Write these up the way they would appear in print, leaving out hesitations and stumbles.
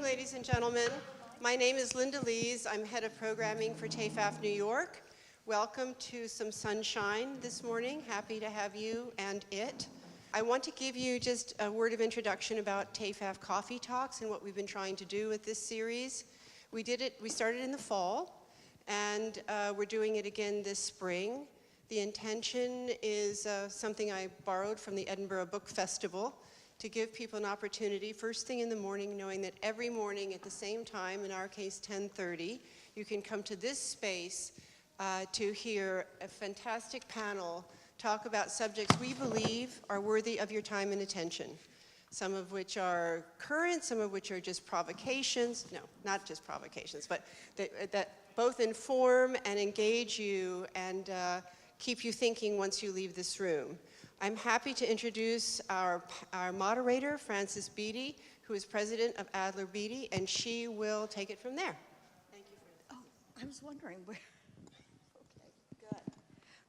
ladies and gentlemen. My name is Linda Lees. I'm head of programming for TEFAF New York. Welcome to some sunshine this morning. Happy to have you and it. I want to give you just a word of introduction about TEFAF Coffee Talks and what we've been trying to do with this series. We started in the fall, and we're doing it again this spring. The intention is something I borrowed from the Edinburgh Book Festival, to give people an opportunity first thing in the morning, knowing that every morning at the same time, in our case 10:30, you can come to this space to hear a fantastic panel talk about subjects we believe are worthy of your time and attention. Some of which are current, some of which are just provocations. No, not just provocations, but that both inform and engage you and keep you thinking once you leave this room. I'm happy to introduce our moderator, Frances Beattie, who is president of Adler Beattie, and she will take it from there. Thank you for this. Oh, I was wondering where. Okay, good.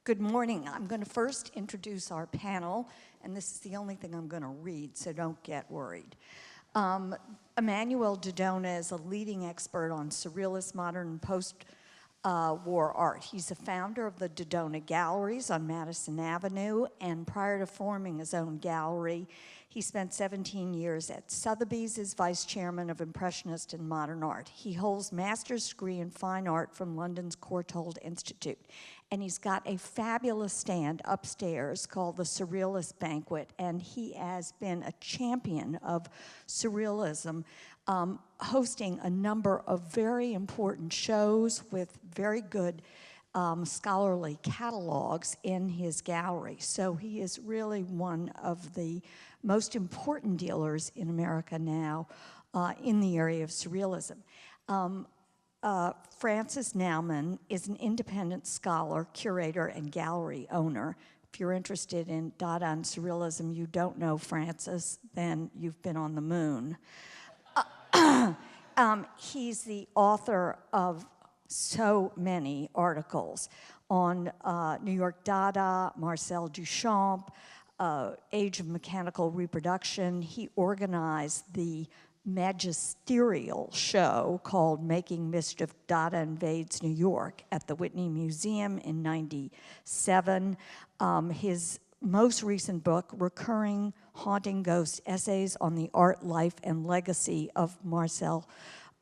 Good morning. I'm going to first introduce our panel, and this is the only thing I'm going to read, so don't get worried. Emmanuel Dodona is a leading expert on surrealist, modern, and post-war art. He's the founder of the Dodona Galleries on Madison Avenue, and prior to forming his own gallery, he spent 17 years at Sotheby's as vice chairman of Impressionist and Modern Art. He holds master's degree in fine art from London's Courtauld Institute, and he's got a fabulous stand upstairs called the Surrealist Banquet, and he has been a champion of surrealism, hosting a number of very important shows with very good scholarly catalogs in his gallery. So he is really one of the most important dealers in America now in the area of surrealism. Francis Naumann is an independent scholar, curator, and gallery owner. If you're interested in Dada and surrealism, you don't know Francis, then you've been on the moon. He's the author of so many articles on New York Dada, Marcel Duchamp, Age of Mechanical Reproduction. He organized the magisterial show called Making Mischief, Dada Invades New York at the Whitney Museum in '97. His most recent book, Recurring Haunting Ghost Essays on the Art, Life, and Legacy of Marcel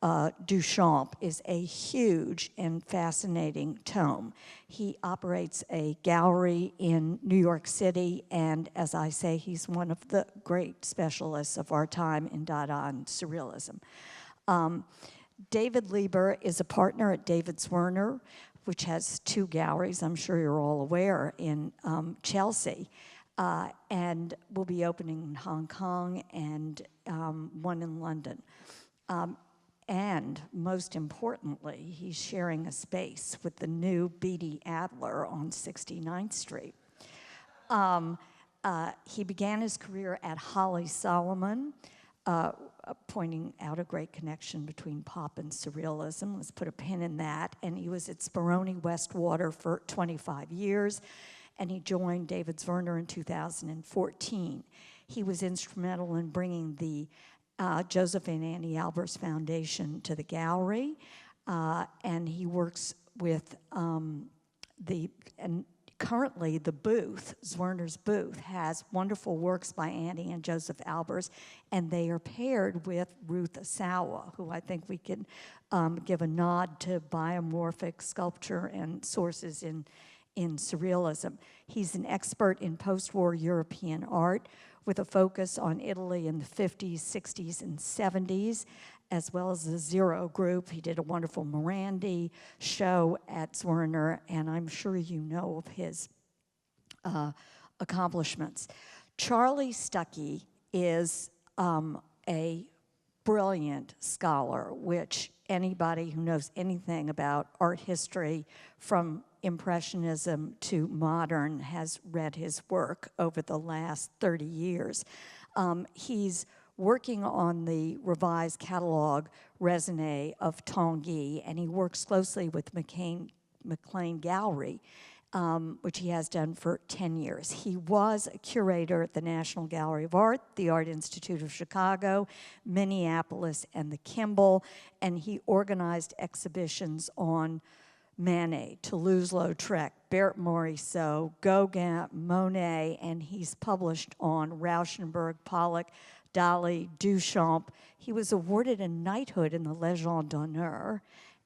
Duchamp, is a huge and fascinating tome. He operates a gallery in New York City, and as I say, he's one of the great specialists of our time in Dada and surrealism. David Lieber is a partner at David Zwirner, which has two galleries, I'm sure you're all aware, in Chelsea, and will be opening in Hong Kong and one in London. And most importantly, he's sharing a space with the new Beattie Adler on 69th Street. He began his career at Holly Solomon, pointing out a great connection between pop and surrealism. Let's put a pin in that. And he was at Speroni Westwater for 25 years, and he joined David Zwirner in 2014. He was instrumental in bringing the Joseph and Annie Albers Foundation to the gallery, and he works with currently the booth, Zwirner's booth, has wonderful works by Annie and Joseph Albers, and they are paired with Ruth Asawa, who I think we can give a nod to biomorphic sculpture and sources in surrealism. He's an expert in post-war European art, with a focus on Italy in the 50s, 60s, and 70s, as well as the Zero Group. He did a wonderful Morandi show at Zwirner, and I'm sure you know of his accomplishments. Charlie Stuckey is a brilliant scholar, which anybody who knows anything about art history from Impressionism to modern has read his work over the last 30 years. He's working on the revised catalog raisonné of Tanguy, and he works closely with McLean Gallery which he has done for 10 years. He was a curator at the National Gallery of Art, the Art Institute of Chicago, Minneapolis, and the Kimball, and he organized exhibitions on Manet, Toulouse-Lautrec, Berthe Morisot, Gauguin, Monet, and he's published on Rauschenberg, Pollock, Dali, Duchamp. He was awarded a knighthood in the Légion d'honneur,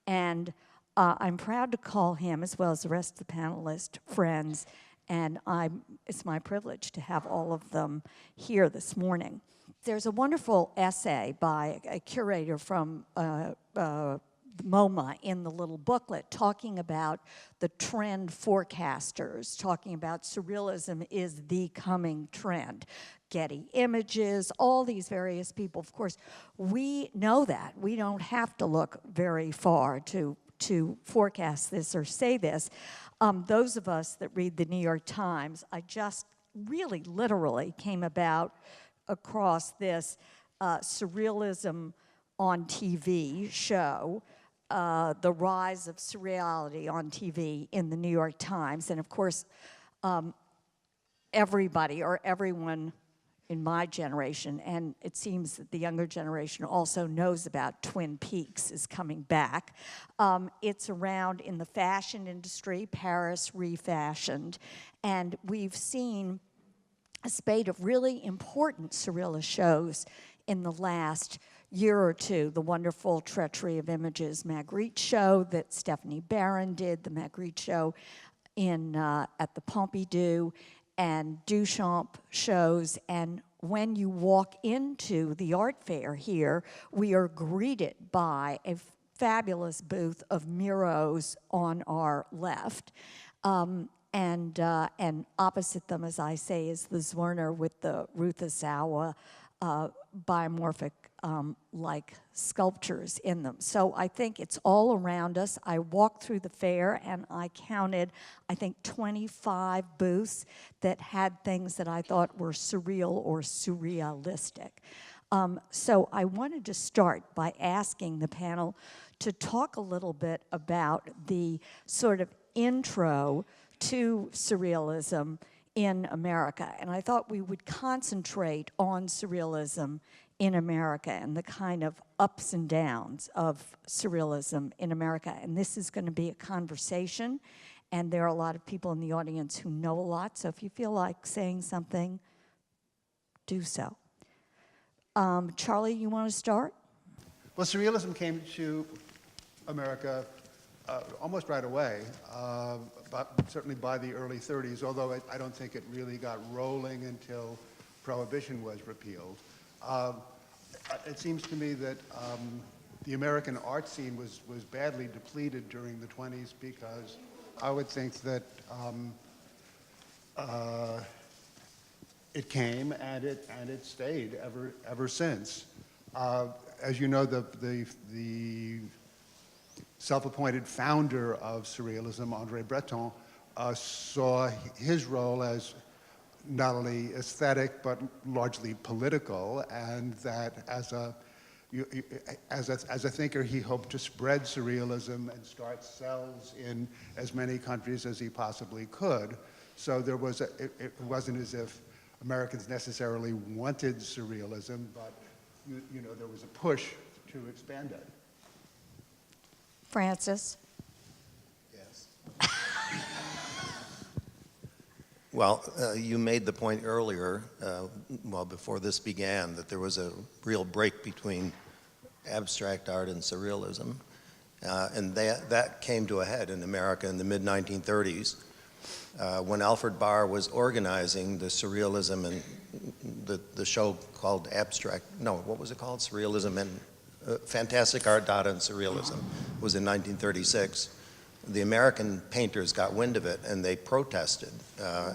and I'm proud to call him, as well as the rest of the panelists, friends, and it's my privilege to have all of them here this morning. There's a wonderful essay by a curator from MoMA in the little booklet talking about the trend forecasters, talking about surrealism is the coming trend. Getty Images, all these various people. Of course, we know that. We don't have to look very far to forecast this or say this. Those of us that read the New York Times, I just really literally came across this surrealism on TV show, The Rise of Surreality on TV in the New York Times. And of course, everybody or everyone in my generation, and it seems that the younger generation also knows about Twin Peaks is coming back. It's around in the fashion industry, Paris refashioned, and we've seen a spate of really important surrealist shows in the last year or two. The wonderful Treachery of Images Magritte show that Stephanie Barron did, the Magritte show at the Pompidou, and Duchamp shows. And when you walk into the art fair here, we are greeted by a fabulous booth of Miros on our left. And opposite them, as I say, is the Zwirner with the Ruth Asawa biomorphic like sculptures in them. So I think it's all around us. I walked through the fair and I counted, I think, 25 booths that had things that I thought were surreal or surrealistic. So I wanted to start by asking the panel to talk a little bit about the sort of intro to surrealism in America. And I thought we would concentrate on surrealism in America and the kind of ups and downs of surrealism in America. And this is going to be a conversation, and there are a lot of people in the audience who know a lot, so if you feel like saying something, do so. Charlie, you want to start? Well, surrealism came to America almost right away, but certainly by the early 30s, although I don't think it really got rolling until Prohibition was repealed. It seems to me that the American art scene was badly depleted during the 20s because I would think that it came and it stayed ever since. As you know, the self-appointed founder of surrealism, André Breton, saw his role as not only aesthetic but largely political, and that as a thinker, he hoped to spread surrealism and start cells in as many countries as he possibly could. So there was it wasn't as if Americans necessarily wanted surrealism, but there was a push to expand it. Francis? Yes. Well, you made the point earlier, before this began, that there was a real break between abstract art and surrealism. And that came to a head in America in the mid-1930s when Alfred Barr was organizing the surrealism and the show called Surrealism and Fantastic Art, Dada, and Surrealism was in 1936. The American painters got wind of it and they protested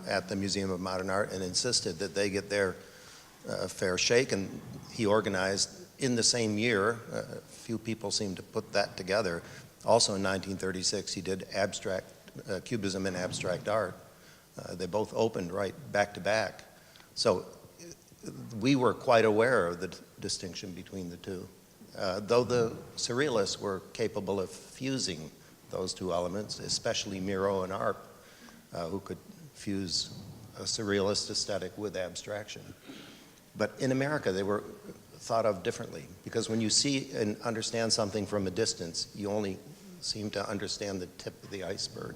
at the Museum of Modern Art and insisted that they get their fair shake, and he organized in the same year, a few people seem to put that together, also in 1936 he did Cubism and abstract art. They both opened right back to back. So we were quite aware of the distinction between the two. Though the surrealists were capable of fusing those two elements, especially Miro and Arp, who could fuse a surrealist aesthetic with abstraction. But in America, they were thought of differently, because when you see and understand something from a distance, you only seem to understand the tip of the iceberg.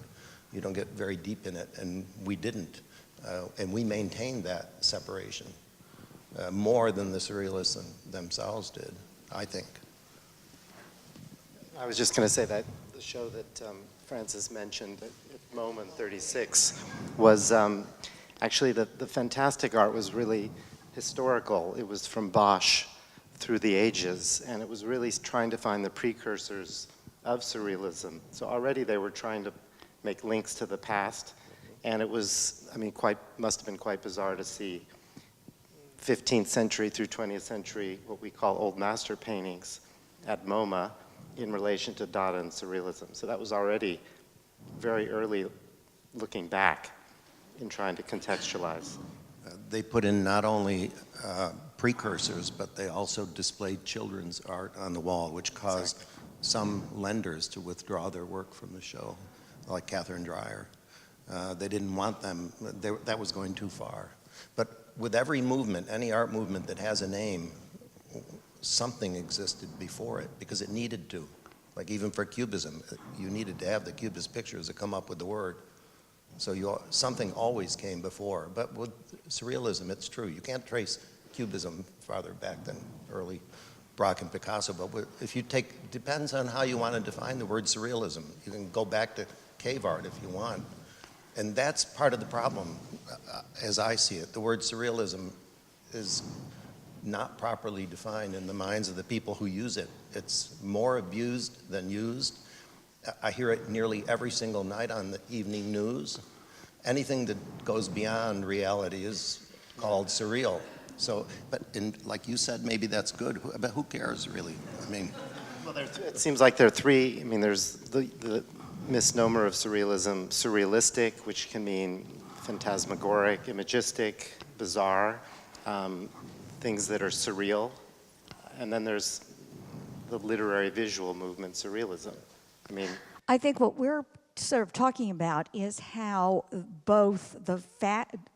You don't get very deep in it, and we didn't. And we maintained that separation more than the surrealists themselves did, I think. I was just going to say that the show that Francis mentioned at MoMA in 36 was actually the fantastic art was really historical. It was from Bosch through the ages, and it was really trying to find the precursors of surrealism. So already they were trying to make links to the past, and it was, I mean, must have been quite bizarre to see 15th century through 20th century, what we call old master paintings at MoMA in relation to Dada and surrealism. So that was already very early looking back in trying to contextualize. They put in not only precursors, but they also displayed children's art on the wall, which caused some lenders to withdraw their work from the show, like Catherine Dreyer. They didn't want them, that was going too far. But with every movement, any art movement that has a name, something existed before it because it needed to. Like even for Cubism, you needed to have the Cubist pictures to come up with the word. So something always came before. But with surrealism, it's true. You can't trace Cubism farther back than early Braque and Picasso. But if you take, depends on how you want to define the word surrealism. You can go back to cave art if you want. And that's part of the problem, as I see it. The word surrealism is not properly defined in the minds of the people who use it. It's more abused than used. I hear it nearly every single night on the evening news. Anything that goes beyond reality is called surreal. So, but like you said, maybe that's good, but who cares really? I mean. Well, it seems like there are three, I mean, there's the misnomer of surrealism, surrealistic, which can mean phantasmagoric, imagistic, bizarre, things that are surreal. And then there's the literary visual movement, surrealism. I mean, I think what we're sort of talking about is how both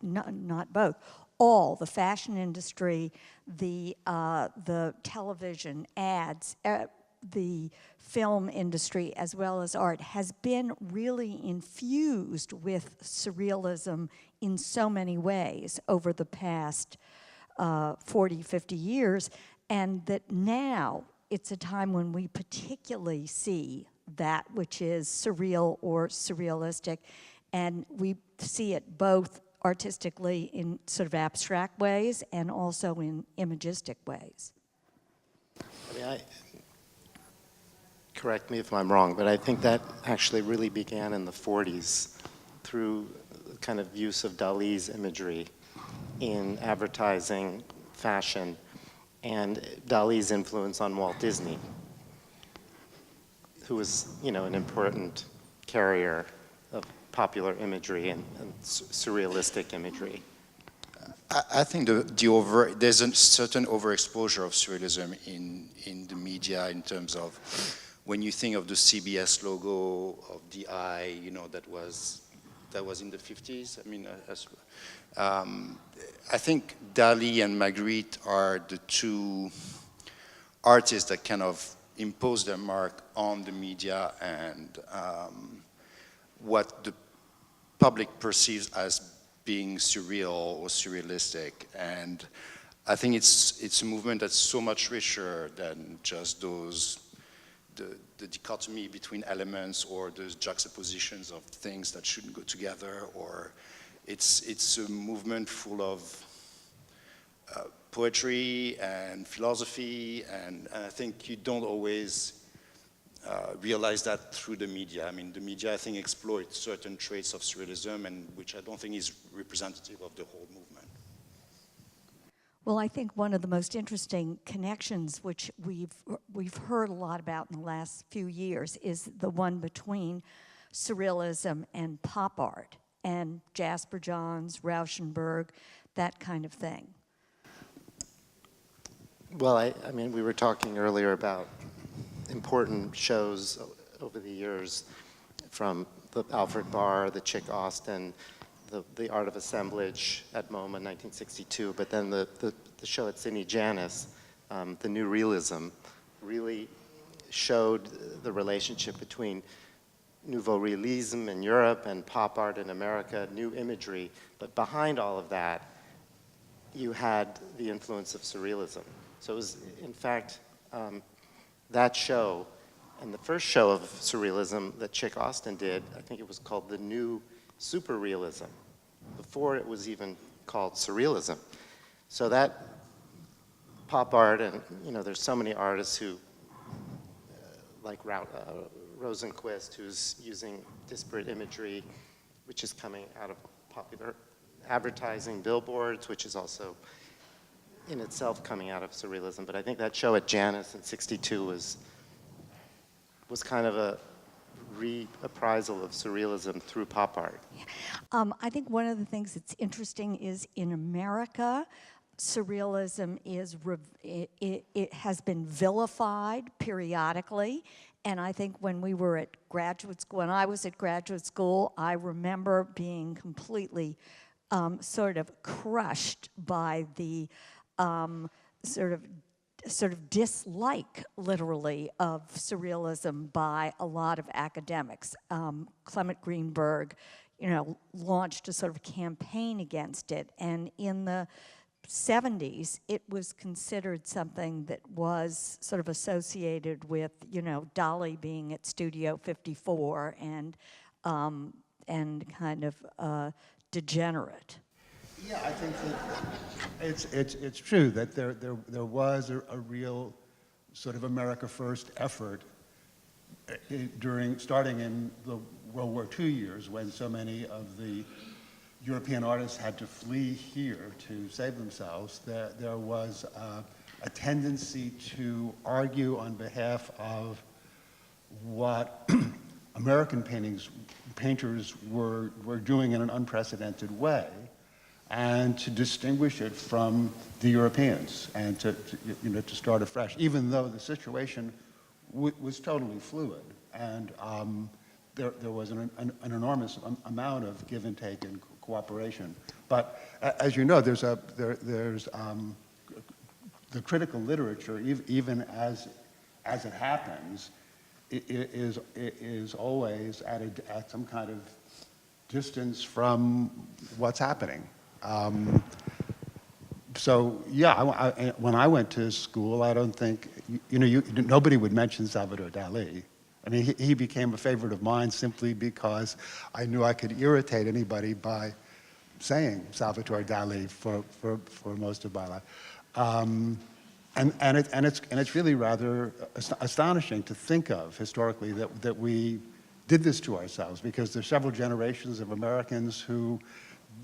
not both, all the fashion industry, the television ads, the film industry, as well as art, has been really infused with surrealism in so many ways over the past 40, 50 years, and that now it's a time when we particularly see that which is surreal or surrealistic, and we see it both artistically in sort of abstract ways and also in imagistic ways. I mean, correct me if I'm wrong, but I think that actually really began in the 40s through the kind of use of Dali's imagery in advertising, fashion, and Dali's influence on Walt Disney, who was, you know, an important carrier of popular imagery and surrealistic imagery. I think there's a certain overexposure of surrealism in the media in terms of when you think of the CBS logo of the eye, you know, that was in the 50s. I mean, I think Dali and Magritte are the two artists that kind of impose their mark on the media and what the public perceives as being surreal or surrealistic. And I think it's a movement that's so much richer than just the dichotomy between elements or those juxtapositions of things that shouldn't go together, or it's a movement full of poetry and philosophy, and I think you don't always realize that through the media. I mean, the media, I think, exploits certain traits of surrealism, and which I don't think is representative of the whole movement. Well, I think one of the most interesting connections, which we've heard a lot about in the last few years, is the one between surrealism and pop art, and Jasper Johns, Rauschenberg, that kind of thing. Well, I mean, we were talking earlier about important shows over the years from the Alfred Barr, the Chick Austin, the Art of Assemblage at MoMA 1962, but then the show at Sidney Janis, the New Realism, really showed the relationship between Nouveau Realism in Europe and pop art in America, new imagery, but behind all of that, you had the influence of surrealism. So it was, in fact, that show, and the first show of surrealism that Chick Austin did, I think it was called the New Superrealism, before it was even called surrealism. So that pop art, and there's so many artists who, like Rosenquist, who's using disparate imagery, which is coming out of popular advertising, billboards, which is also in itself coming out of surrealism. But I think that show at Janus in '62 was kind of a reappraisal of surrealism through pop art. I think one of the things that's interesting is in America, surrealism is it has been vilified periodically, and I think when we were at graduate school, when I was at graduate school, I remember being completely sort of crushed by the sort of dislike, literally, of surrealism by a lot of academics. Clement Greenberg, launched a sort of campaign against it, and in the 70s, it was considered something that was sort of associated with, Dali being at Studio 54 and kind of degenerate. Yeah, I think that it's true that there was a real sort of America First effort starting in the World War II years, when so many of the European artists had to flee here to save themselves. There was a tendency to argue on behalf of what American painters were doing in an unprecedented way, and to distinguish it from the Europeans, and to start afresh, even though the situation was totally fluid, and there was an enormous amount of give and take and cooperation. But as you know, there's the critical literature, even as it happens, is always at some kind of distance from what's happening. So yeah, when I went to school, I don't think nobody would mention Salvador Dali. I mean, he became a favorite of mine simply because I knew I could irritate anybody by saying Salvatore Dali for most of my life. And it's really rather astonishing to think of historically that we did this to ourselves, because there's several generations of Americans who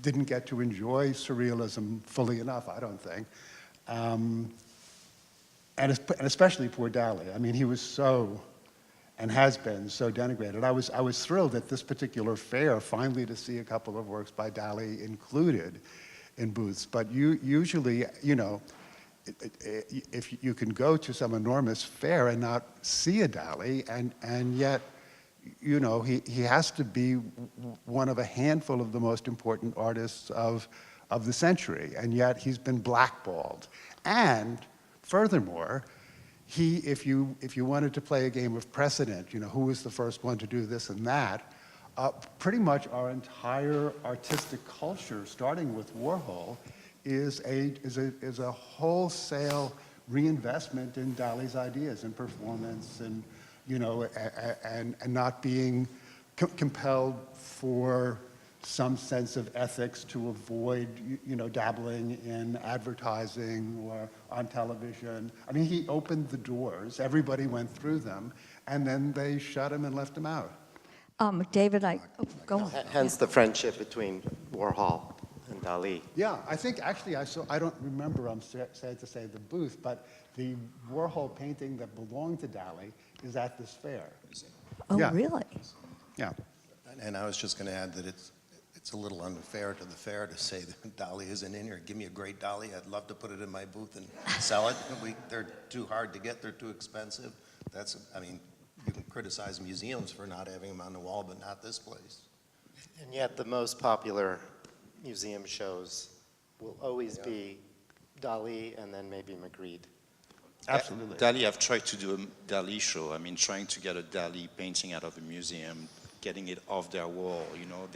didn't get to enjoy surrealism fully enough, I don't think. And especially poor Dali. I mean, he was so, and has been so denigrated. I was thrilled at this particular fair finally to see a couple of works by Dali included in booths. But usually, if you can go to some enormous fair and not see a Dali, and yet, he has to be one of a handful of the most important artists of the century, and yet he's been blackballed. And furthermore, if you wanted to play a game of precedent, who was the first one to do this and that, pretty much our entire artistic culture, starting with Warhol, is a wholesale reinvestment in Dali's ideas and performance, and and not being compelled for some sense of ethics to avoid, dabbling in advertising or on television. I mean, he opened the doors, everybody went through them, and then they shut him and left him out. David, go on. Hence the friendship between Warhol and Dali. Yeah, I think actually I don't remember, I'm sad to say, the booth, but the Warhol painting that belonged to Dali is at this fair. Oh, Yeah. really? Yeah. And I was just going to add that it's a little unfair to the fair to say that Dali isn't in here. Give me a great Dali. I'd love to put it in my booth and sell it. They're too hard to get. They're too expensive. You can criticize museums for not having them on the wall, but not this place. And yet the most popular museum shows will always be Dali and then maybe Magritte. Absolutely. Dali, I've tried to do a Dali show. I mean, trying to get a Dali painting out of a museum, getting it off their wall, you know,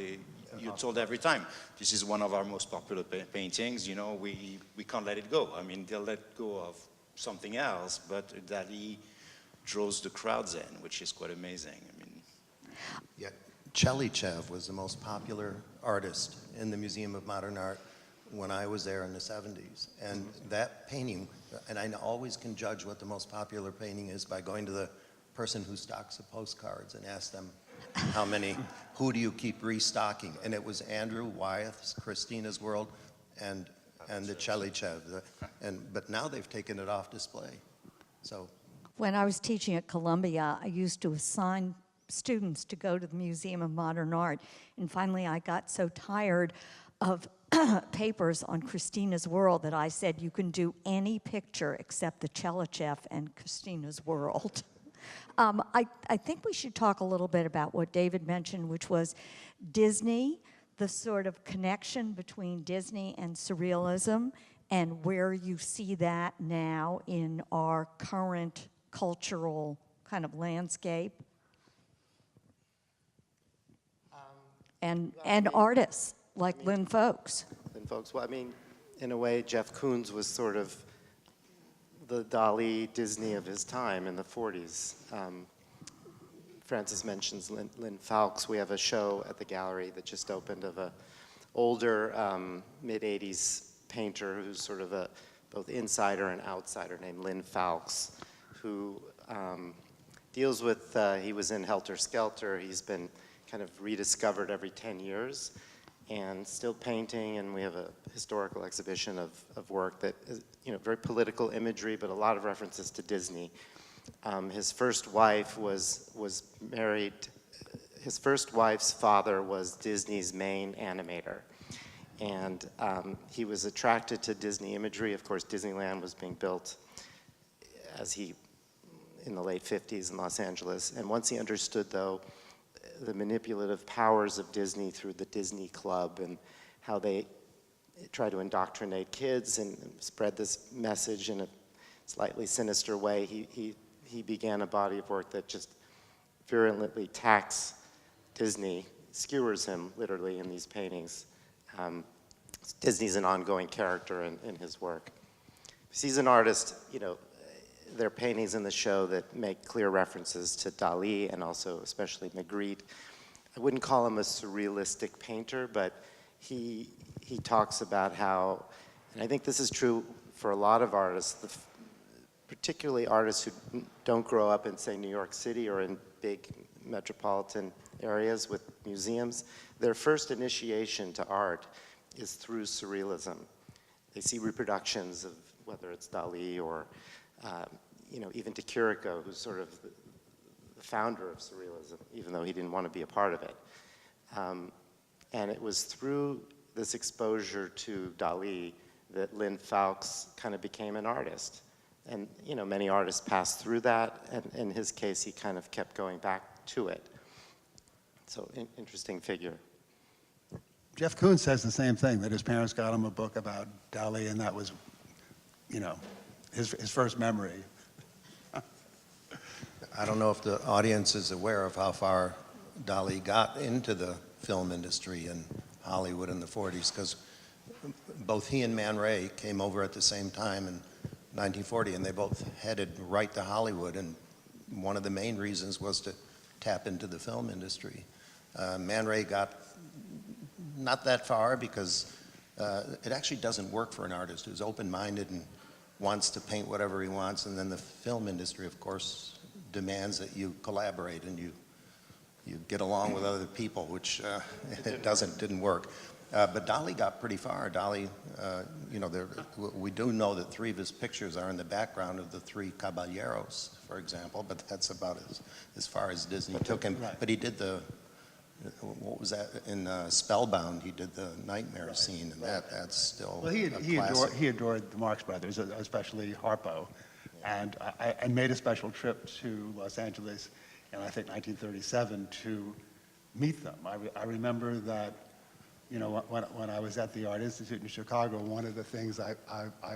you're told every time, this is one of our most popular paintings, you know, we can't let it go. I mean, they'll let go of something else, but Dali draws the crowds in, which is quite amazing. I mean, Yet Chelychev was the most popular artist in the Museum of Modern Art when I was there in the 70s. And that painting, and I always can judge what the most popular painting is by going to the person who stocks the postcards and ask them how many, who do you keep restocking? And it was Andrew Wyeth's Christina's World and the Chelychev. But now they've taken it off display. So When I was teaching at Columbia, I used to assign students to go to the Museum of Modern Art. And finally, I got so tired of papers on Christina's World that I said, you can do any picture except the Chelychev and Christina's World. I think we should talk a little bit about what David mentioned, which was Disney, the sort of connection between Disney and surrealism, and where you see that now in our current cultural kind of landscape. And artists like Lynn Folks. And folks, well, I mean, in a way, Jeff Koons was sort of the Dali Disney of his time in the 40s. Francis mentions Lynn Fowlkes. We have a show at the gallery that just opened of a older mid-80s painter who's sort of a both insider and outsider named Lynn Fowlkes, who deals with, he was in Helter Skelter. He's been kind of rediscovered every 10 years and still painting, and we have a historical exhibition of work that is, you know, very political imagery, but a lot of references to Disney. His first wife was married, his first wife's father was Disney's main animator. And he was attracted to Disney imagery. Of course, Disneyland was being built in the late 50s in Los Angeles. And once he understood, though, the manipulative powers of Disney through the Disney Club and how they try to indoctrinate kids and spread this message in a slightly sinister way, he began a body of work that just virulently attacks Disney, skewers him literally in these paintings. Disney's an ongoing character in his work. He's an artist, you know, there are paintings in the show that make clear references to Dali and also especially Magritte. I wouldn't call him a surrealistic painter, but he talks about how, and I think this is true for a lot of artists, particularly artists who don't grow up in, say, New York City or in big metropolitan areas with museums, their first initiation to art is through surrealism. They see reproductions of whether it's Dali or you know, even to Chirico, who's sort of the founder of surrealism, even though he didn't want to be a part of it. And it was through this exposure to Dali that Lynn Fowlkes kind of became an artist. And, you know, many artists passed through that, and in his case, he kind of kept going back to it. So, interesting figure. Jeff Koons says the same thing, that his parents got him a book about Dali, and that was, you know, his first memory. I don't know if the audience is aware of how far Dali got into the film industry in Hollywood in the 40s, because both he and Man Ray came over at the same time in 1940, and they both headed right to Hollywood, and one of the main reasons was to tap into the film industry. Man Ray got not that far because it actually doesn't work for an artist who's open-minded and wants to paint whatever he wants, and then the film industry, of course, demands that you collaborate and you get along with other people, which didn't work. But Dali got pretty far. Dali, you know, we do know that 3 of his pictures are in the background of the 3 Caballeros, for example, but that's about as far as Disney took him. Right. But he did what was that, in Spellbound, he did the nightmare scene, and that's still Well, a classic. he adored the Marx Brothers, especially Harpo, and made a special trip to Los Angeles in I think 1937 to meet them. I remember that, you know, when I was at the Art Institute in Chicago, one of the things I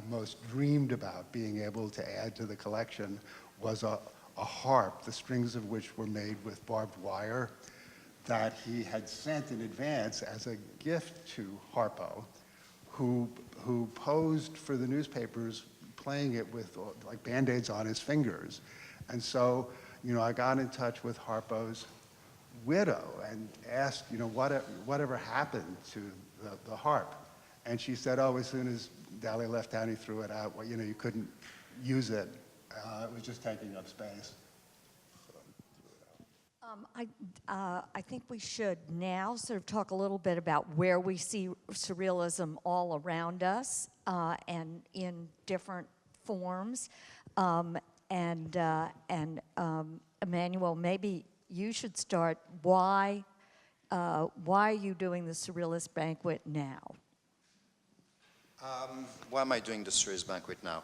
most dreamed about being able to add to the collection was a harp, the strings of which were made with barbed wire, that he had sent in advance as a gift to Harpo, who posed for the newspapers playing it with like Band-Aids on his fingers. And so, you know, I got in touch with Harpo's widow and asked, you know, whatever happened to the harp. And she said, oh, as soon as Dali left town, he threw it out. Well, you know, you couldn't use it. It was just taking up space. I think we should now sort of talk a little bit about where we see surrealism all around us and in different forms. Emmanuel, maybe you should start. Why are you doing the Surrealist Banquet now? Why am I doing the Surrealist Banquet now?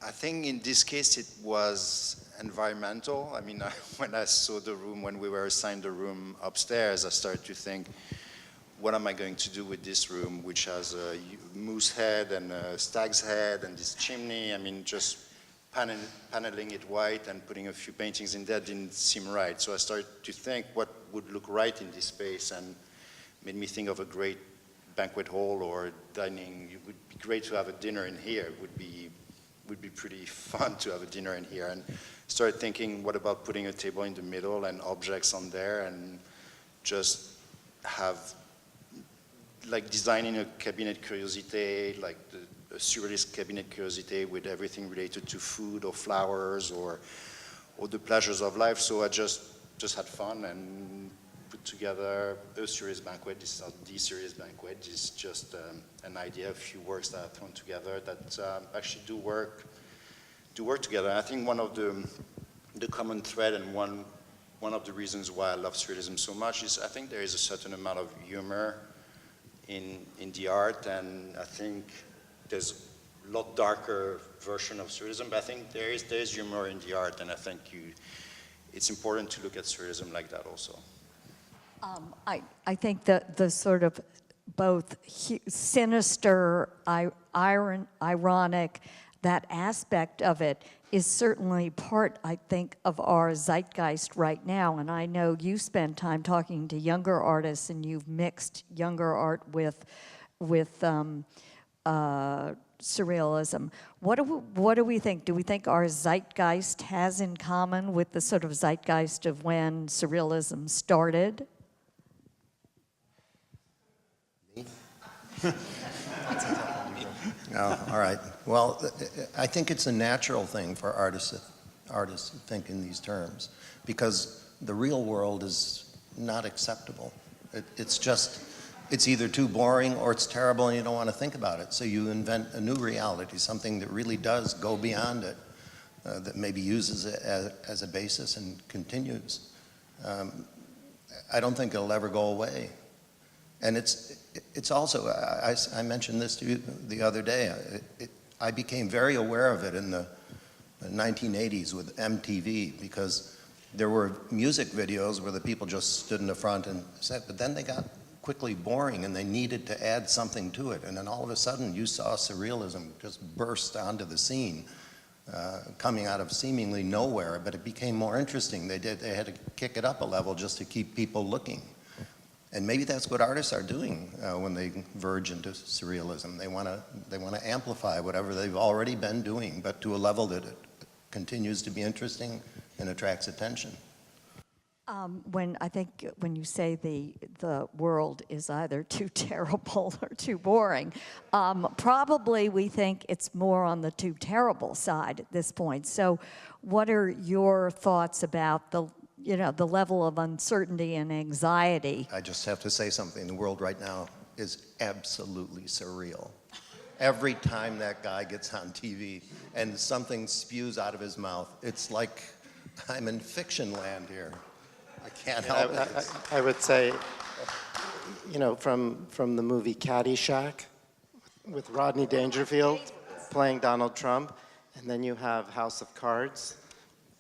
I think in this case it was environmental. I mean, when I saw the room, when we were assigned the room upstairs, I started to think, what am I going to do with this room, which has a moose head and a stag's head and this chimney? I mean, just paneling it white and putting a few paintings in there didn't seem right. So I started to think what would look right in this space, and made me think of a great banquet hall or dining. It would be great to have a dinner in here. It would be pretty fun to have a dinner in here. And started thinking, what about putting a table in the middle and objects on there, and just have, like, designing a cabinet curiosité, like a surrealist cabinet curiosité with everything related to food or flowers or the pleasures of life. So I just had fun and put together a Surrealist Banquet. This is not the Surrealist Banquet. This is just an idea, a few works that I've thrown together that actually do work together. I think one of the common thread and one of the reasons why I love surrealism so much is I think there is a certain amount of humor in the art, and I think there's a lot darker version of surrealism, but I think there is humor in the art, and I think it's important to look at surrealism like that also. I think that the sort of both sinister, ironic, that aspect of it is certainly part, I think, of our zeitgeist right now. And I know you spend time talking to younger artists, and you've mixed younger art with surrealism. What do we think? Do we think our zeitgeist has in common with the sort of zeitgeist of when surrealism started? Oh, all right. Well, I think it's a natural thing for artists to think in these terms, because the real world is not acceptable. It's either too boring or it's terrible and you don't want to think about it. So you invent a new reality, something that really does go beyond it, that maybe uses it as a basis and continues. I don't think it'll ever go away. And it's also, I mentioned this to you the other day, I became very aware of it in the 1980s with MTV, because there were music videos where the people just stood in the front and said, but then they got quickly boring and they needed to add something to it. And then all of a sudden you saw surrealism just burst onto the scene, coming out of seemingly nowhere, but it became more interesting. They had to kick it up a level just to keep people looking. And maybe that's what artists are doing when they verge into surrealism. They want to amplify whatever they've already been doing, but to a level that it continues to be interesting and attracts attention. When you say the world is either too terrible or too boring, probably we think it's more on the too terrible side at this point. So what are your thoughts about the level of uncertainty and anxiety? I just have to say something. The world right now is absolutely surreal. Every time that guy gets on TV and something spews out of his mouth, it's like I'm in fiction land here. I can't help it. I would say, from the movie Caddyshack with Rodney Dangerfield playing Donald Trump, and then you have House of Cards,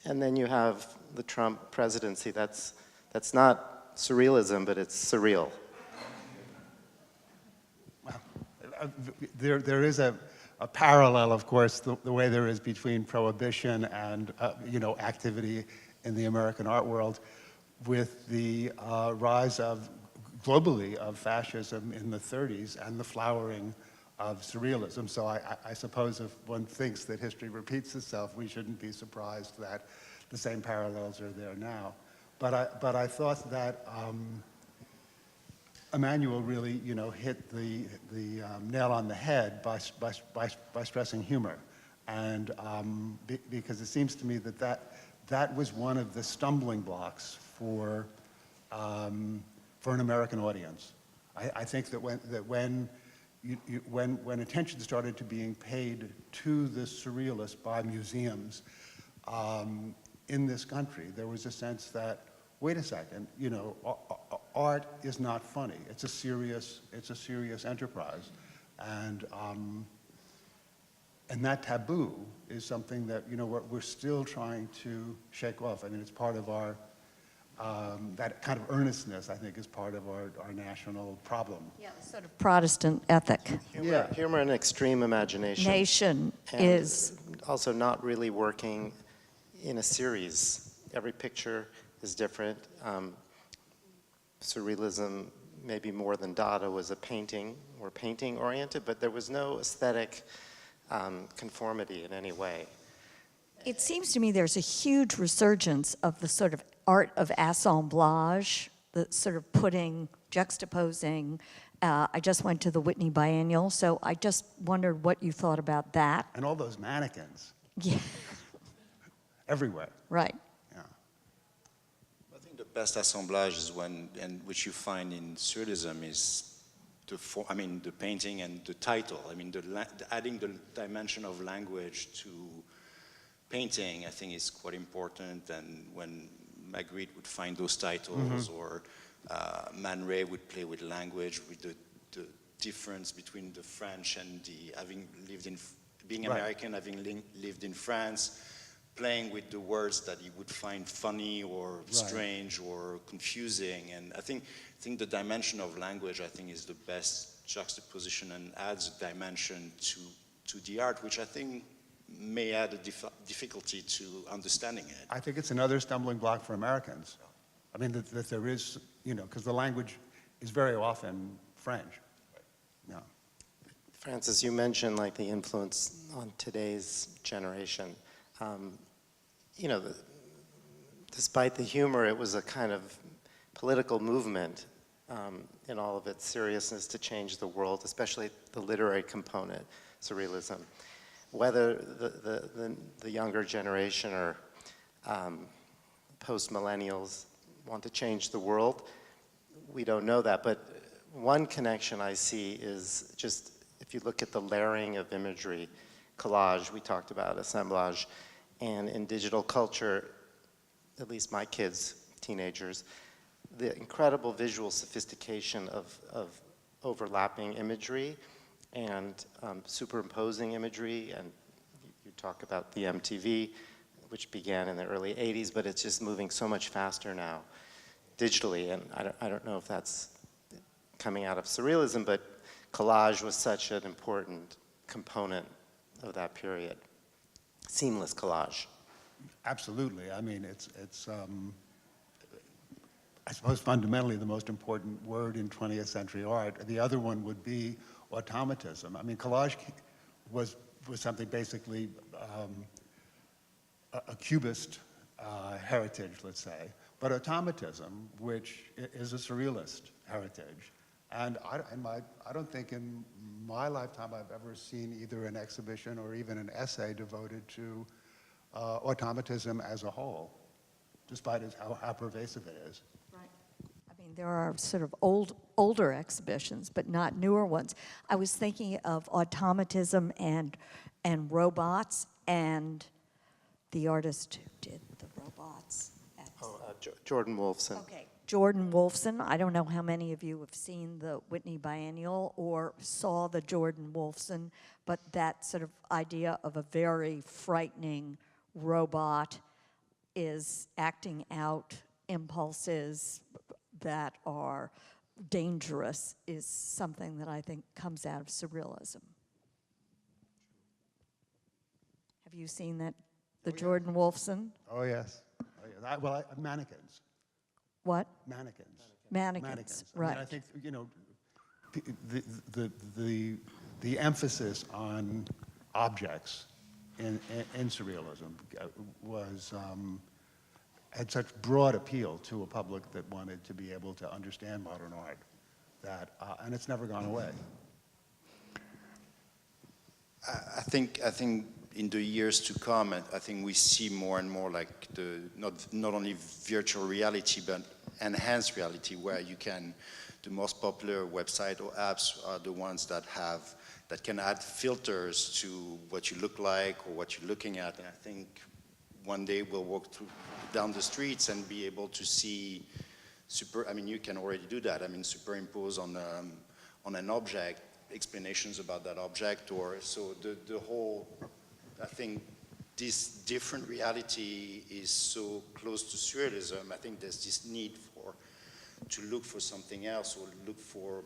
And then you have the Trump presidency. That's not surrealism, but it's surreal. There is a parallel, of course, the way there is between prohibition and activity in the American art world, with the rise globally of fascism in the 30s and the flowering of surrealism. So I suppose if one thinks that history repeats itself, we shouldn't be surprised that the same parallels are there now. But I thought that Emmanuel really, hit the nail on the head by stressing humor, and because it seems to me that was one of the stumbling blocks for an American audience. I think that when attention started to being paid to the surrealists by museums in this country, there was a sense that, wait a second, art is not funny. It's a serious enterprise, and that taboo is something that we're still trying to shake off. I mean, it's part of our that kind of earnestness, I think, is part of our national problem. Yeah, sort of Protestant ethic. Humor and extreme imagination. Nation And is also not really working in a series. Every picture is different. Surrealism, maybe more than Dada, was a painting or painting-oriented, but there was no aesthetic conformity in any way. It seems to me there's a huge resurgence of the sort of art of assemblage, the sort of juxtaposing. I just went to the Whitney Biennial, so I just wondered what you thought about that. And all those mannequins. Yeah. Everywhere. Right. Yeah. I think the best assemblage is which you find in surrealism is the painting and the title. I mean, adding the dimension of language to painting, I think, is quite important. And when Magritte would find those titles, or Man Ray would play with language, with the difference between the French and being American, having lived in France, playing with the words that he would find funny or strange or confusing. And I think the dimension of language, I think, is the best juxtaposition and adds a dimension to the art, which I think may add a difficulty to understanding it. I think it's another stumbling block for Americans. I mean, that there is, because the language is very often French. Yeah. Francis, you mentioned like the influence on today's generation. Despite the humor, it was a kind of political movement in all of its seriousness to change the world, especially the literary component, surrealism. Whether the younger generation or post-millennials want to change the world, we don't know that. But one connection I see is just, if you look at the layering of imagery, collage, we talked about assemblage, and in digital culture, at least my kids, teenagers, the incredible visual sophistication of overlapping imagery and superimposing imagery, and you talk about the MTV, which began in the early 80s, but it's just moving so much faster now digitally, and I don't know if that's coming out of surrealism, but collage was such an important component of that period. Seamless collage. Absolutely. I mean, it's I suppose fundamentally the most important word in 20th century art. The other one would be automatism. I mean, collage was something basically a cubist heritage, let's say, but automatism, which is a surrealist heritage. And I don't think in my lifetime I've ever seen either an exhibition or even an essay devoted to automatism as a whole, despite how pervasive it is. Right. I mean, there are sort of older exhibitions, but not newer ones. I was thinking of automatism and robots, and the artist who did the robots. Jordan Wolfson. Okay, Jordan Wolfson. I don't know how many of you have seen the Whitney Biennial or saw the Jordan Wolfson, but that sort of idea of a very frightening robot is acting out impulses that are dangerous is something that I think comes out of surrealism. Have you seen that, the Jordan Wolfson? Oh, yes. Oh, yeah. Mannequins. What? Mannequins. Mannequins, I mean, right. I think, the emphasis on objects in surrealism had such broad appeal to a public that wanted to be able to understand modern art that, and it's never gone away. I think in the years to come, I think we see more and more like the not only virtual reality but enhanced reality, where you can, the most popular website or apps are the ones that can add filters to what you look like or what you're looking at. And I think one day we'll walk down the streets and be able to see you can already do that. I mean, superimpose on an object explanations about that object, or so the whole, I think this different reality is so close to surrealism. I think there's this need to look for something else, or look for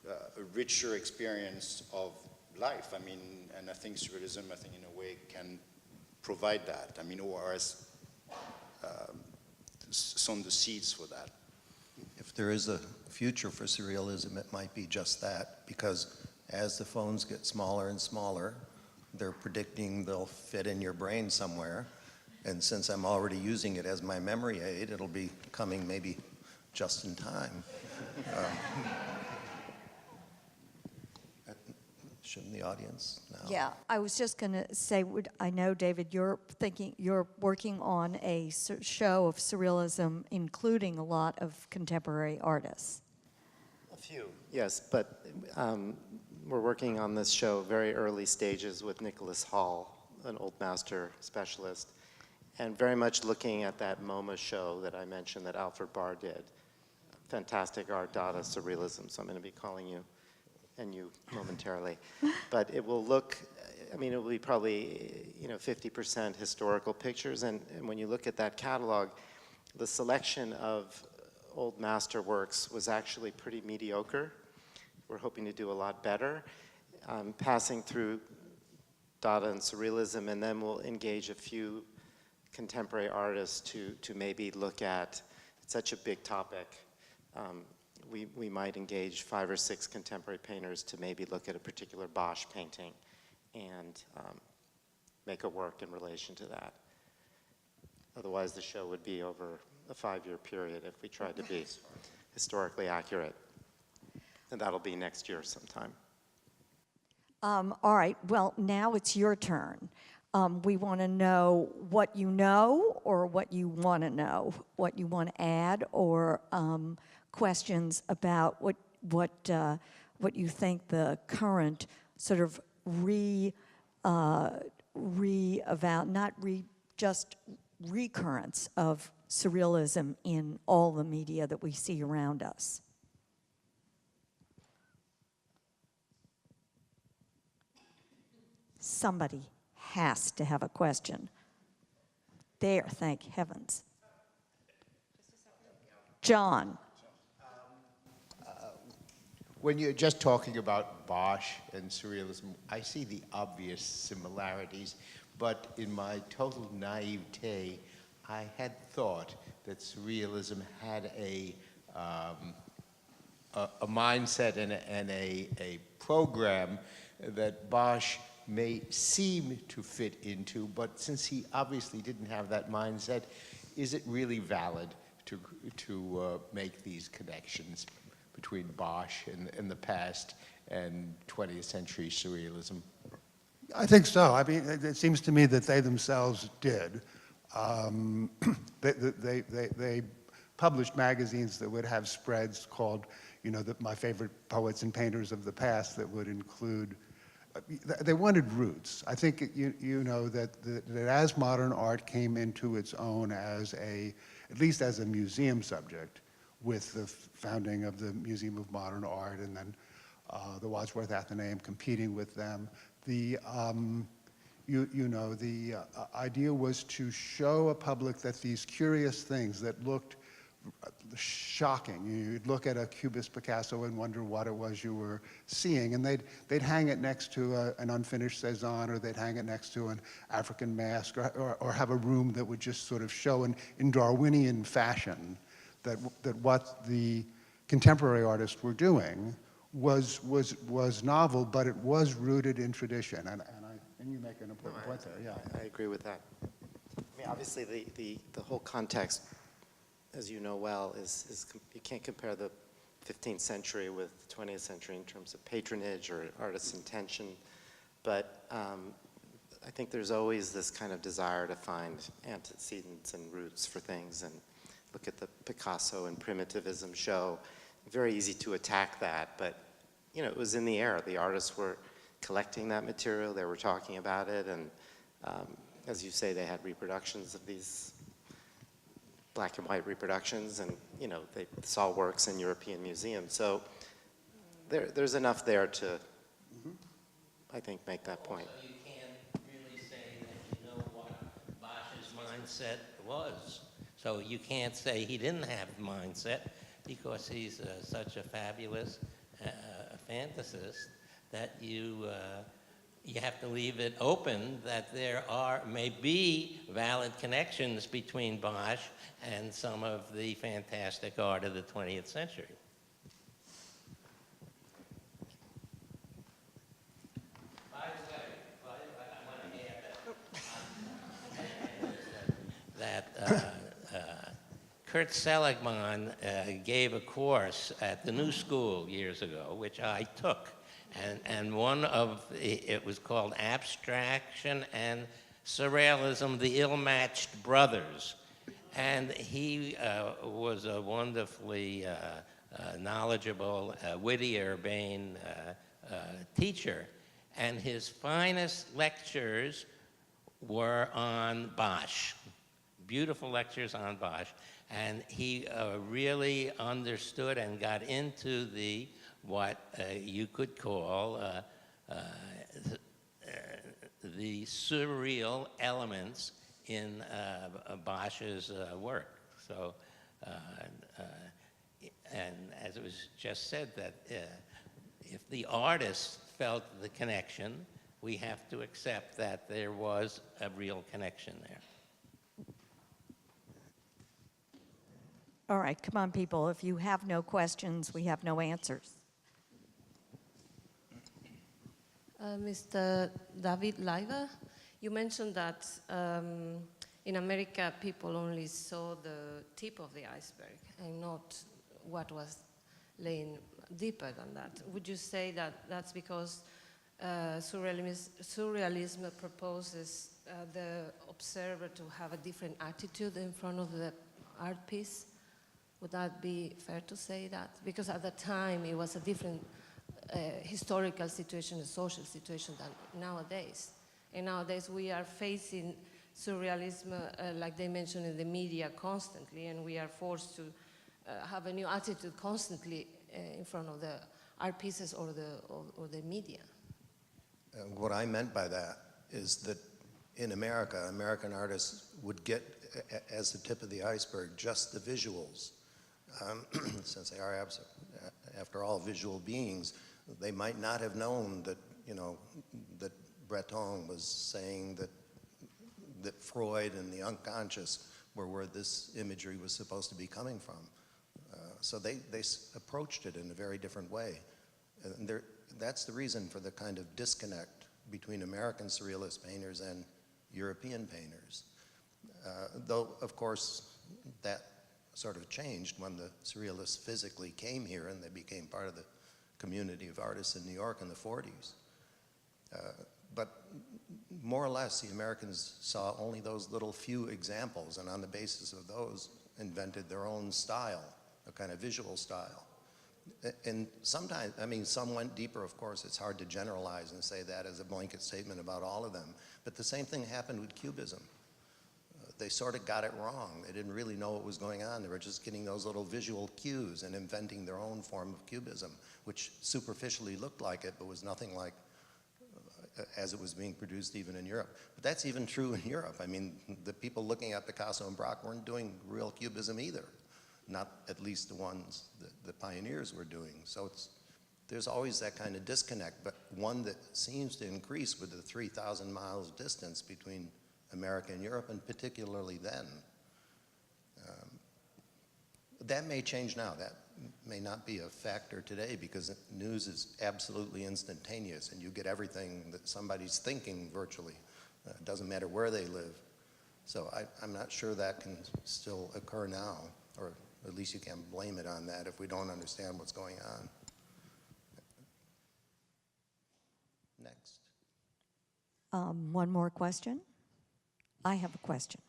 a richer experience of life. I mean, and I think surrealism, I think in a way can provide that. I mean, or has sown the seeds for that. If there is a future for surrealism, it might be just that, because as the phones get smaller and smaller, they're predicting they'll fit in your brain somewhere. And since I'm already using it as my memory aid, it'll be coming maybe just in time. Shouldn't the audience now? Yeah, I was just going to say, I know, David, you're working on a show of surrealism, including a lot of contemporary artists. A few. Yes, but we're working on this show very early stages with Nicholas Hall, an old master specialist, and very much looking at that MoMA show that I mentioned that Alfred Barr did. Fantastic art, Dada, surrealism, so I'm going to be calling you and you momentarily. But it will look, I mean, it will be probably, 50% historical pictures. And when you look at that catalog, the selection of old master works was actually pretty mediocre. We're hoping to do a lot better. Passing through Dada and surrealism, and then we'll engage a few contemporary artists to maybe look at, it's such a big topic. We might engage 5 or 6 contemporary painters to maybe look at a particular Bosch painting and make a work in relation to that. Otherwise, the show would be over a 5-year period if we tried to be historically accurate. And that'll be next year sometime. All right, well, now it's your turn. We want to know what you know, or what you want to know, what you want to add, or questions about what you think the current sort of just recurrence of surrealism in all the media that we see around us. Somebody has to have a question. There, thank heavens. John. When you're just talking about Bosch and surrealism, I see the obvious similarities, but in my total naivete, I had thought that surrealism had a mindset and a program that Bosch may seem to fit into, but since he obviously didn't have that mindset, is it really valid to make these connections between Bosch in the past and 20th century surrealism? I think so. I mean, it seems to me that they themselves did. They published magazines that would have spreads called, my favorite poets and painters of the past, that would include. They wanted roots. I think that as modern art came into its own at least as a museum subject, with the founding of the Museum of Modern Art and then the Wadsworth Athenaeum competing with them, you know, the idea was to show a public that these curious things that looked shocking. You'd look at a Cubist Picasso and wonder what it was you were seeing, and they'd hang it next to an unfinished Cezanne, or they'd hang it next to an African mask, or have a room that would just sort of show in Darwinian fashion that what the contemporary artists were doing was novel, but it was rooted in tradition, and you make an important point there. Yeah, I agree with that. I mean, obviously, the whole context, as you know well, is you can't compare the 15th century with the 20th century in terms of patronage or artist's intention, but I think there's always this kind of desire to find antecedents and roots for things, and look at the Picasso and primitivism show. Very easy to attack that, but you know, it was in the air. The artists were collecting that material, they were talking about it, and as you say, they had reproductions of these black and white reproductions, and you know, this all works in European museums. So there's enough there to, I think, make that point. Also, you can't really say that you know what Bosch's mindset was. So you can't say he didn't have a mindset, because he's such a fabulous fantasist that you have to leave it open that there may be valid connections between Bosch and some of the fantastic art of the 20th century. By the way, I want to add that Kurt Seligman gave a course at the New School years ago, which I took. And one of it was called Abstraction and Surrealism, the Ill-Matched Brothers. And he was a wonderfully knowledgeable, witty, urbane teacher. And his finest lectures were on Bosch, beautiful lectures on Bosch. And he really understood and got into what you could call the surreal elements in Bosch's work. So, and as it was just said, that if the artist felt the connection, we have to accept that there was a real connection there. All right, come on, people. If you have no questions, we have no answers. Mr. David Leiva, you mentioned that in America people only saw the tip of the iceberg and not what was laying deeper than that. Would you say that that's because surrealism proposes the observer to have a different attitude in front of the art piece? Would that be fair to say that? Because at the time it was a different historical situation, a social situation than nowadays. And nowadays we are facing surrealism, like they mentioned in the media, constantly, and we are forced to have a new attitude constantly in front of the art pieces or the media. What I meant by that is that in America, American artists would get, as the tip of the iceberg, just the visuals. Since they are, after all, visual beings, they might not have known that, you know, that Breton was saying that Freud and the unconscious were where this imagery was supposed to be coming from. So they approached it in a very different way. And that's the reason for the kind of disconnect between American surrealist painters and European painters. Though, of course, that sort of changed when the surrealists physically came here and they became part of the community of artists in New York in the 40s. But more or less, the Americans saw only those little few examples, and on the basis of those, invented their own style, a kind of visual style. And sometimes, I mean, some went deeper, of course. It's hard to generalize and say that as a blanket statement about all of them. But the same thing happened with Cubism. They sort of got it wrong. They didn't really know what was going on. They were just getting those little visual cues and inventing their own form of Cubism, which superficially looked like it, but was nothing like as it was being produced even in Europe. But that's even true in Europe. I mean, the people looking at Picasso and Braque weren't doing real cubism either. Not at least the ones that the pioneers were doing. So there's always that kind of disconnect, but one that seems to increase with the 3,000 miles distance between America and Europe, and particularly then. That may change now. That may not be a factor today because news is absolutely instantaneous and you get everything that somebody's thinking virtually. It doesn't matter where they live. So I'm not sure that can still occur now, or at least you can't blame it on that if we don't understand what's going on. Next. One more question. I have a question.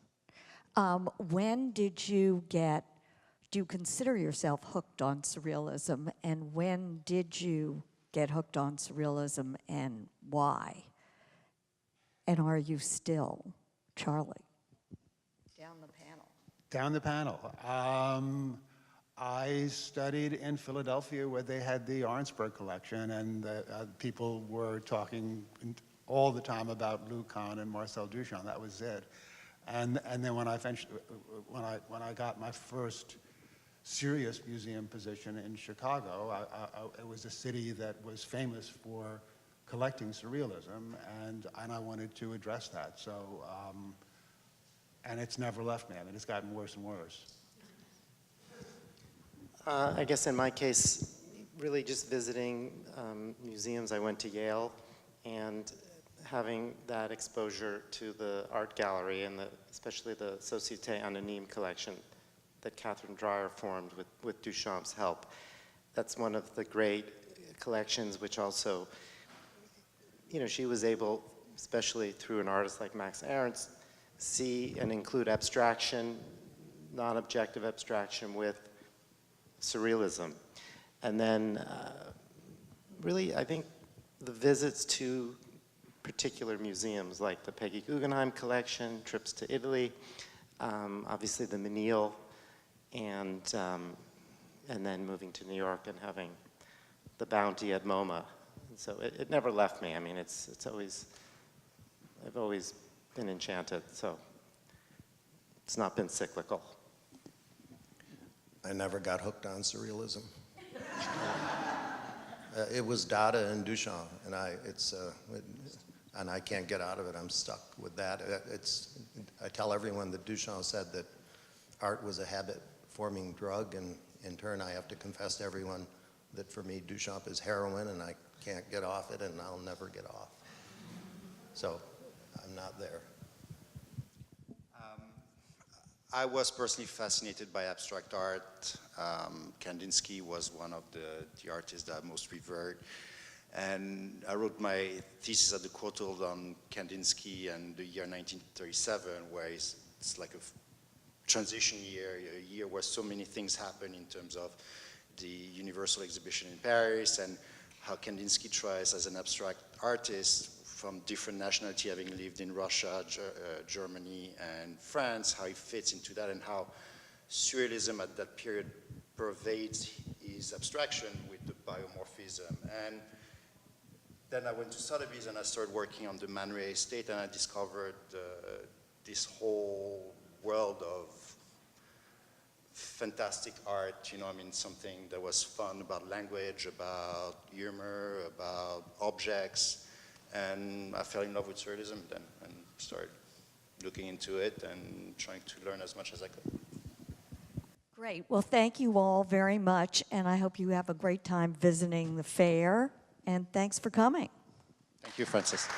When did you do you consider yourself hooked on surrealism, and when did you get hooked on surrealism and why? And are you still? Charlie? Down the panel. Down the panel. I studied in Philadelphia where they had the Arnsberg collection, and people were talking all the time about Lou Kahn and Marcel Duchamp. That was it. And then when I got my first serious museum position in Chicago, it was a city that was famous for collecting surrealism, and I wanted to address that. So, and it's never left me. I mean, it's gotten worse and worse. I guess in my case, really just visiting museums. I went to Yale, and having that exposure to the art gallery and especially the Société Anonyme collection that Catherine Dreyer formed with Duchamp's help. That's one of the great collections which also, you know, she was able, especially through an artist like Max Ernst, see and include abstraction, non-objective abstraction with surrealism. And then really, I think the visits to particular museums like the Peggy Guggenheim collection, trips to Italy, obviously the Menil, and then moving to New York and having the Bounty at MoMA. And so it never left me. I mean, it's always, I've always been enchanted, so it's not been cyclical. I never got hooked on surrealism. It was Dada and Duchamp, and I can't get out of it. I'm stuck with that. I tell everyone that Duchamp said that art was a habit-forming drug, and in turn I have to confess to everyone that for me Duchamp is heroin, and I can't get off it, and I'll never get off. So I'm not there. I was personally fascinated by abstract art. Kandinsky was one of the artists that I most revered. And I wrote my thesis at the Courtauld on Kandinsky and the year 1937, where it's like a transition year, a year where so many things happen in terms of the Universal Exhibition in Paris, and how Kandinsky tries as an abstract artist from different nationality, having lived in Russia, Germany, and France, how he fits into that, and how surrealism at that period pervades his abstraction with the biomorphism. And then I went to Sotheby's and I started working on the Man Ray estate, and I discovered this whole world of fantastic art, you know, I mean, something that was fun about language, about humor, about objects. And I fell in love with surrealism then and started looking into it and trying to learn as much as I could. Great. Well, thank you all very much, and I hope you have a great time visiting the fair, and thanks for coming. Thank you, Francis.